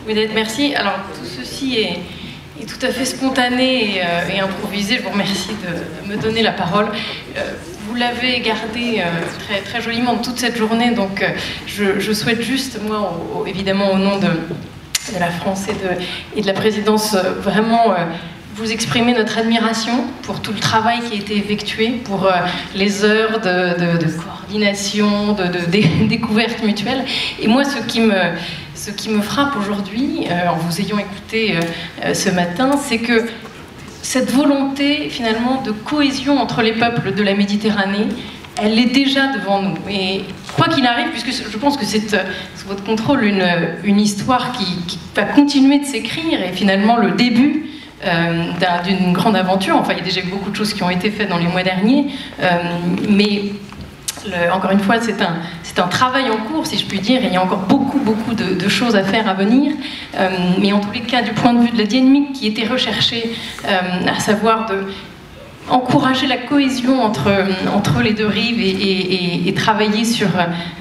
Wided, merci. Alors, tout ceci est tout à fait spontané et improvisé. Je vous remercie de me donner la parole. Vous l'avez gardé très, très joliment toute cette journée, donc je souhaite juste, moi, évidemment, au nom de la France et de la présidence, vraiment vous exprimer notre admiration pour tout le travail qui a été effectué, pour les heures de coordination, de découverte mutuelle. Et moi, ce qui me frappe aujourd'hui, en vous ayant écouté ce matin, c'est que cette volonté, finalement, de cohésion entre les peuples de la Méditerranée, elle est déjà devant nous. Et quoi qu'il arrive, puisque je pense que c'est sous votre contrôle une histoire qui va continuer de s'écrire, et finalement le début d'une grande aventure. Enfin, il y a déjà eu beaucoup de choses qui ont été faites dans les mois derniers, mais encore une fois, c'est un travail en cours, si je puis dire, et il y a encore beaucoup de choses à faire à venir. Mais en tous les cas, du point de vue de la dynamique qui était recherchée, à savoir encourager la cohésion entre les deux rives et travailler sur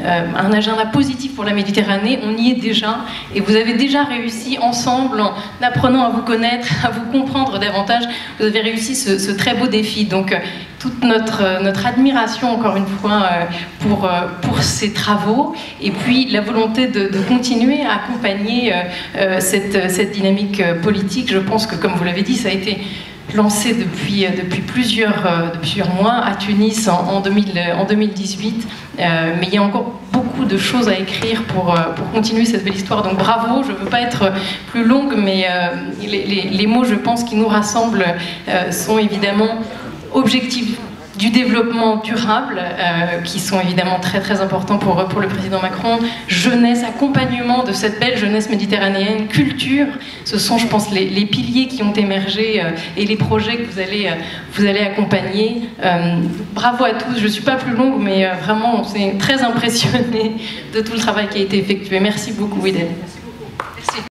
un agenda positif pour la Méditerranée, on y est déjà. Et vous avez déjà réussi ensemble, en apprenant à vous connaître, à vous comprendre davantage, vous avez réussi ce très beau défi. Donc, toute notre admiration, encore une fois, pour ces travaux, et puis la volonté de continuer à accompagner cette dynamique politique. Je pense que, comme vous l'avez dit, ça a été lancé depuis plusieurs mois à Tunis en 2018, mais il y a encore beaucoup de choses à écrire pour continuer cette belle histoire. Donc bravo, je ne veux pas être plus longue, mais les mots, je pense, qui nous rassemblent sont évidemment objectifs du développement durable, qui sont évidemment très très importants pour le président Macron, jeunesse, accompagnement de cette belle jeunesse méditerranéenne, culture, ce sont, je pense, les piliers qui ont émergé et les projets que vous allez accompagner. Bravo à tous, je ne suis pas plus longue, mais vraiment on s'est très impressionné de tout le travail qui a été effectué. Merci beaucoup, Wided.